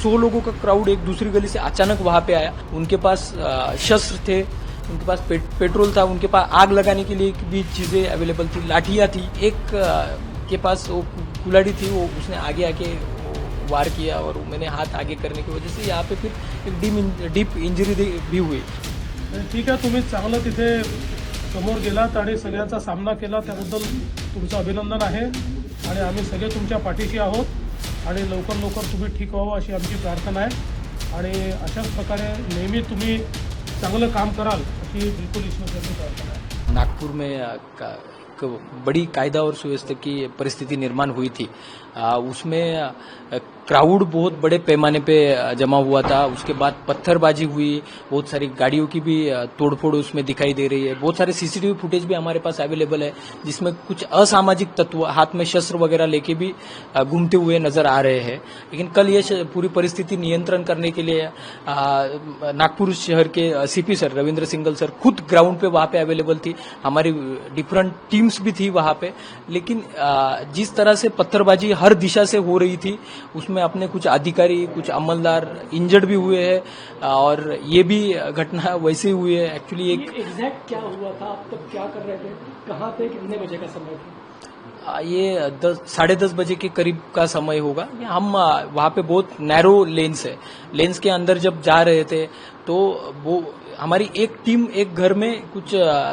100 लोगों का क्राउड एक दूसरी गली से अचानक वहां पे आया। उनके पास शस्त्र थे, उनके पास पेट्रोल था, उनके पास आग लगाने के लिए भी चीजें अवेलेबल थी, लाठियां थी। एक के पास वो कुल्हाड़ी थी, वो उसने आगे आके वार किया और मैंने हाथ आगे करने की वजह से यहाँ पे फिर एक डीप इंजरी भी हुई। ठीक आहे, तुम्ही चांगलं तिथे समोर गेलात आणि सगळ्यांचा सामना केला, त्याबद्दल तुमचं अभिनंदन आहे आणि आम्ही सगळे तुमच्या पाठीशी आहोत आणि लवकर तुम्ही ठीक व्हावं अशी आमची प्रार्थना आहे आणि अशाच प्रकारे नेहमी तुम्ही चांगलं काम कराल अशी बिलकुल ईश्वराची प्रार्थना आहे। नागपुर में एक बड़ी कायदा और सुव्यवस्था की परिस्थिति निर्माण हुई थी। उसमें क्राउड बहुत बड़े पैमाने पे जमा हुआ था। उसके बाद पत्थरबाजी हुई, बहुत सारी गाड़ियों की भी तोड़फोड़ उसमें दिखाई दे रही है। बहुत सारे सीसीटीवी फुटेज भी हमारे पास अवेलेबल है, जिसमें कुछ असामाजिक तत्व हाथ में शस्त्र वगैरह लेके भी घूमते हुए नजर आ रहे हैं। लेकिन कल ये पूरी परिस्थिति नियंत्रण करने के लिए नागपुर शहर के CP sir Ravindra single sir खुद ग्राउंड पे वहां पे अवेलेबल थी। हमारी डिफरेंट टीम्स भी थी वहां पे। लेकिन जिस तरह से पत्थरबाजी हर दिशा से हो रही थी, उसमें अपने कुछ अधिकारी, कुछ अमलदार इंजर्ड भी हुए हैं और ये भी घटना वैसे ही हुई है। एक्चुअली एक एग्जैक्ट क्या हुआ था, आप तब क्या कर रहे थे, कहाँ पे, कितने बजे का समय था? ये 10-10:30 बजे के करीब का समय होगा। हम वहाँ पे बहुत नैरो लेन्स है, लेन्स के अंदर जब जा रहे थे तो वो हमारी एक टीम एक घर में कुछ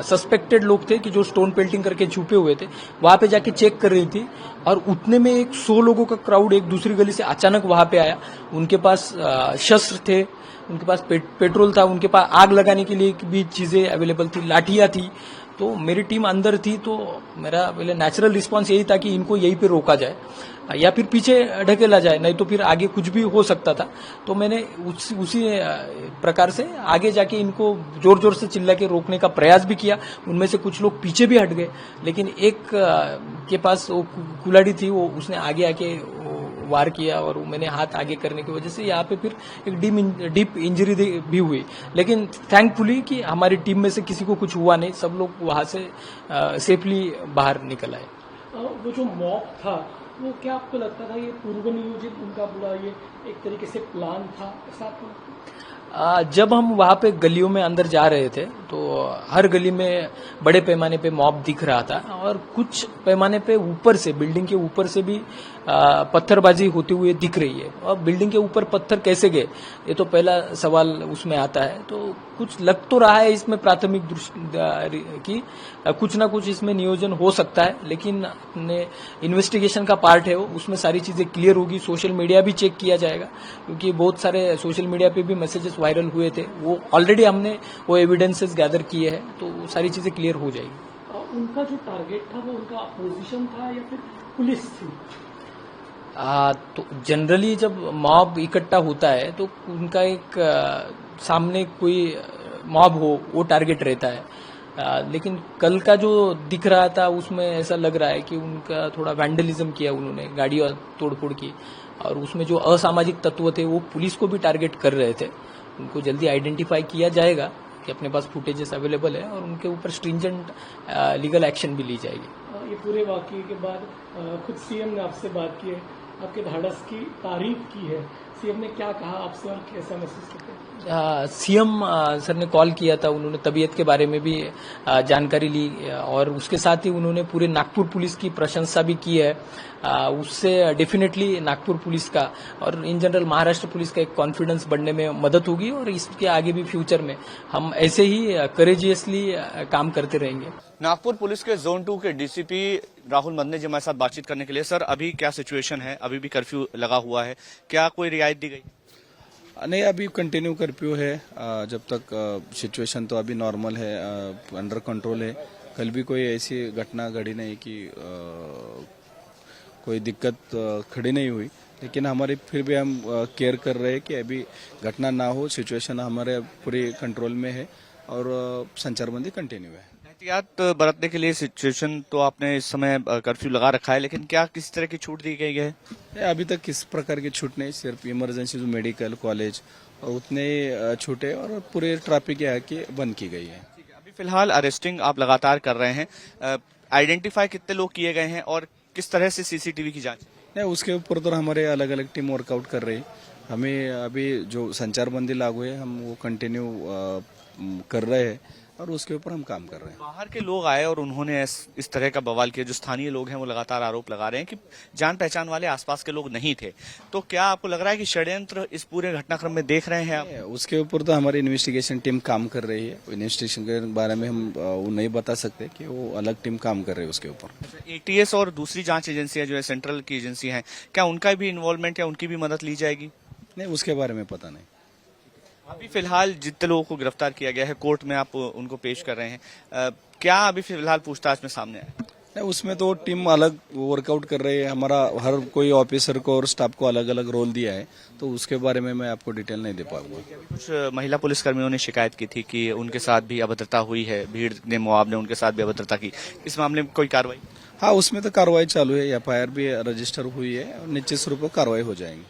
सस्पेक्टेड लोग थे कि जो स्टोन पेल्टिंग करके छुपे हुए थे, वहां पे जाके चेक कर रही थी और उतने में एक 100 लोगों का क्राउड एक दूसरी गली से अचानक वहां पे आया। उनके पास शस्त्र थे, उनके पास पेट्रोल था, उनके पास आग लगाने के लिए भी चीजें अवेलेबल थी, लाठियां थी। तो मेरी टीम अंदर थी, तो मेरा पहले नेचुरल रिस्पांस यही था कि इनको यहीं पे रोका जाए या फिर पीछे ढकेला जाए, नहीं तो फिर आगे कुछ भी हो सकता था। तो मैंने उसी प्रकार से आगे जाके इनको जोर जोर से चिल्ला के रोकने का प्रयास भी किया। उनमें से कुछ लोग पीछे भी हट गए, लेकिन एक के पास वो कुल्हाड़ी थी, वो उसने आगे आके वार किया और मैंने हाथ आगे करने की वजह से यहाँ पे फिर एक डीप इंजरी भी हुई। लेकिन थैंकफुली कि हमारी टीम में से किसी को कुछ हुआ नहीं, सब लोग वहां से सेफली बाहर निकल आए। वो जो मॉब था, वो क्या आपको लगता था ये पूर्व नियोजित उनका पूरा ये एक तरीके से प्लान था, ऐसा आपको लगता है? जब हम वहां पे गलियों में अंदर जा रहे थे तो हर गली में बड़े पैमाने पे मॉब दिख रहा था और कुछ पैमाने पे ऊपर से, बिल्डिंग के ऊपर से भी पत्थरबाजी होते हुए दिख रही है। और बिल्डिंग के ऊपर पत्थर कैसे गए, ये तो पहला सवाल उसमें आता है। तो कुछ लग तो रहा है इसमें प्राथमिक दृष्टि की कुछ ना कुछ इसमें नियोजन हो सकता है, लेकिन अपने इन्वेस्टिगेशन का पार्ट है वो, उसमें सारी चीजें क्लियर होगी। सोशल मीडिया भी चेक किया जाएगा, क्योंकि बहुत सारे सोशल मीडिया पे भी मैसेजेस वायरल हुए थे, वो ऑलरेडी हमने वो एविडेंसेस गैदर किए हैं, तो वो सारी चीजें क्लियर हो जाएगी। उनका जो टारगेट था वो उनका अपोजिशन था या फिर पुलिस थी? तो जनरली जब मॉब इकट्ठा होता है तो उनका एक सामने कोई मॉब हो वो टारगेट रहता है। लेकिन कल का जो दिख रहा था उसमें ऐसा लग रहा है कि उनका थोड़ा वैंडलिज्म किया उन्होंने, गाड़ियां तोड़फोड़ की, और उसमें जो असामाजिक तत्व थे वो पुलिस को भी टारगेट कर रहे थे। उनको जल्दी आइडेंटिफाई किया जाएगा कि अपने पास फुटेजेस अवेलेबल है और उनके ऊपर स्ट्रिंजेंट लीगल एक्शन भी ली जाएगी। ये पूरे वाकये के बाद खुद सीएम ने आपसे बात की है, आपके धाड़स की तारीफ की है। सीएम ने क्या कहा आपसे और कैसा महसूस करते हैं? सीएम सर ने कॉल किया था, उन्होंने तबीयत के बारे में भी जानकारी ली और उसके साथ ही उन्होंने पूरे नागपुर पुलिस की प्रशंसा भी की है। उससे डेफिनेटली नागपुर पुलिस का और इन जनरल महाराष्ट्र पुलिस का एक कॉन्फिडेंस बढ़ने में मदद होगी और इसके आगे भी फ्यूचर में हम ऐसे ही करेजियसली काम करते रहेंगे। नागपुर पुलिस के जोन 2 के डीसीपी राहुल मदने जी हमारे साथ बातचीत करने के लिए। सर, अभी क्या सिचुएशन है? अभी भी कर्फ्यू लगा हुआ है, क्या कोई रियायत दी गई? नहीं, अभी कंटिन्यू कर्फ्यू है जब तक सिचुएशन तो अभी नॉर्मल है, अंडर कंट्रोल है। कल भी कोई ऐसी घटना घड़ी नहीं कि कोई दिक्कत खड़ी नहीं हुई, लेकिन हमारे फिर भी हम केयर कर रहे हैं कि अभी घटना ना हो। सिचुएशन हमारे पूरी कंट्रोल में है और संचारबंदी कंटिन्यू है। एहतियात बरतने के लिए सिचुएशन तो आपने इस समय कर्फ्यू लगा रखा है, लेकिन क्या किसी तरह की छूट दी गई है? अभी तक किस प्रकार की छूट नहीं, सिर्फ इमरजेंसी जो मेडिकल कॉलेज और उतने छूटे और पूरे ट्रैफिक यहाँ की बंद की गई है। अभी फिलहाल अरेस्टिंग आप लगातार कर रहे हैं, आइडेंटिफाई कितने लोग किए गए हैं और किस तरह से सीसीटीवी की जांच? नहीं, उसके ऊपर तो हमारे अलग अलग टीम वर्कआउट कर रही है। हमें अभी जो संचार बंदी लागू है हम वो कंटिन्यू कर रहे हैं और उसके ऊपर हम काम कर रहे हैं। बाहर के लोग आए और उन्होंने इस तरह का बवाल किया। जो स्थानीय लोग हैं वो लगातार आरोप लगा रहे हैं कि जान पहचान वाले आसपास के लोग नहीं थे। तो क्या आपको लग रहा है कि षड्यंत्र इस पूरे घटनाक्रम में देख रहे हैं आप? उसके ऊपर तो हमारी इन्वेस्टिगेशन टीम काम कर रही है। इन्वेस्टिगेशन के बारे में हम वो नहीं बता सकते कि वो अलग टीम काम कर रही है उसके ऊपर। एटीएस और दूसरी जांच एजेंसियां जो है सेंट्रल की एजेंसी हैं, क्या उनका भी इन्वॉल्वमेंट या उनकी भी मदद ली जाएगी? नहीं, उसके बारे में पता नहीं। अभी फिलहाल जितने लोगों को गिरफ्तार किया गया है कोर्ट में आप उनको पेश कर रहे हैं, क्या अभी फिलहाल पूछताछ में सामने आया? नहीं, उसमें तो टीम अलग वर्कआउट कर रही है। हमारा हर कोई ऑफिसर को और स्टाफ को अलग अलग रोल दिया है, तो उसके बारे में मैं आपको डिटेल नहीं दे पाऊंगा। कुछ महिला पुलिसकर्मियों ने शिकायत की थी कि उनके साथ भी अभद्रता हुई है, भीड़ ने मुआवजे उनके साथ भी अभद्रता की। इस मामले में कोई कार्रवाई? हाँ, उसमें तो कार्रवाई चालू है। एफआईआर भी रजिस्टर हुई है और निश्चित रूप से कार्रवाई हो जाएगी।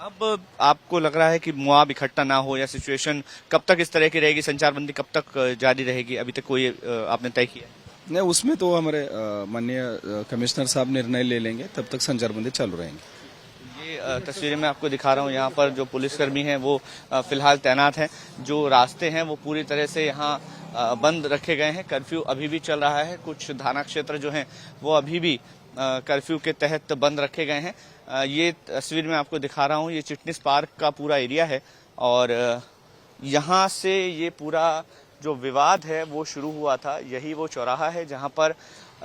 अब आपको लग रहा है कि मुआवजा इकट्ठा ना हो या सिचुएशन कब तक इस तरह की रहेगी, संचारबंदी कब तक जारी रहेगी, अभी तक कोई आपने तय किया? नहीं, उसमें तो हमारे माननीय कमिश्नर साहब निर्णय ले लेंगे, तब तक संचारबंदी चालू रहेंगे। ये तस्वीरें मैं आपको दिखा रहा हूँ। यहाँ पर जो पुलिसकर्मी हैं वो फिलहाल तैनात हैं। जो रास्ते हैं वो पूरी तरह से यहाँ बंद रखे गए हैं। कर्फ्यू अभी भी चल रहा है। कुछ थाना क्षेत्र जो हैं वो अभी भी कर्फ्यू के तहत बंद रखे गए हैं। ये तस्वीर मैं आपको दिखा रहा हूँ, ये चिटनिस पार्क का पूरा एरिया है और यहाँ से ये पूरा जो विवाद है वो शुरू हुआ था। यही वो चौराहा है जहाँ पर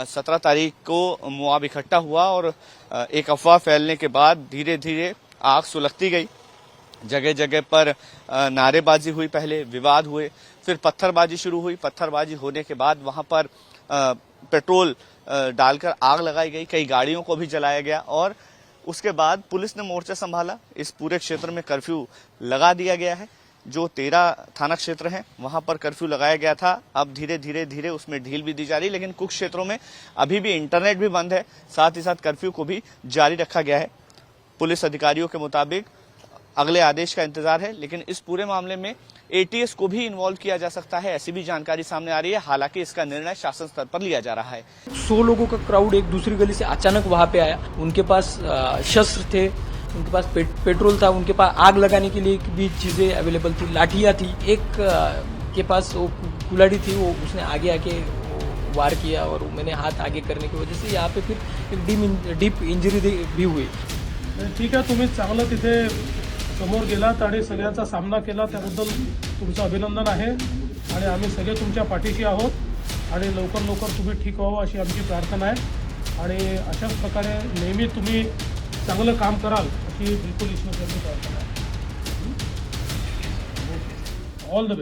17 तारीख को मुआवजा इकट्ठा हुआ और एक अफवाह फैलने के बाद धीरे धीरे आग सुलगती गई। जगह जगह पर नारेबाजी हुई, पहले विवाद हुए, फिर पत्थरबाजी शुरू हुई। पत्थरबाजी होने के बाद वहाँ पर पेट्रोल डालकर आग लगाई गई, कई गाड़ियों को भी जलाया गया और उसके बाद पुलिस ने मोर्चा संभाला। इस पूरे क्षेत्र में कर्फ्यू लगा दिया गया है। जो 13 थाना क्षेत्र हैं वहां पर कर्फ्यू लगाया गया था। अब धीरे धीरे उसमें ढील भी दी जा रही है, लेकिन कुछ क्षेत्रों में अभी भी इंटरनेट भी बंद है, साथ ही साथ कर्फ्यू को भी जारी रखा गया है। पुलिस अधिकारियों के मुताबिक अगले आदेश का इंतजार है, लेकिन इस पूरे मामले में एटीएस को भी इन्वॉल्व किया जा सकता है, ऐसी भी जानकारी सामने आ रही है। हालांकि इसका निर्णय शासन स्तर पर लिया जा रहा है। 100 लोगों का क्राउड एक दूसरी गली से अचानक वहां पे आया। उनके पास शस्त्र थे, उनके पास पेट्रोल था, उनके पास आग लगाने के लिए भी चीजें अवेलेबल थी, लाठियां थी। एक के पास वो कुल्हाड़ी थी, वो उसने आगे आके वार किया और मैंने हाथ आगे करने की वजह से यहाँ पे फिर एक डीप इंजरी भी हुई। ठीक आहे, तुम्ही चांगलं तिथे समोर गेलात आणि सगळ्याचा सामना केला, त्याबद्दल तुमचं अभिनंदन आहे आणि आम्ही सगळे तुमच्या पाठीशी आहोत आणि लवकर तुम्ही ठीक व्हावं अशी आमची प्रार्थना आहे आणि अशाच प्रकारे नेहमी तुम्ही चांगलं काम कराल अशी बिलकुल ईश्वराची प्रार्थना आहे। All the best.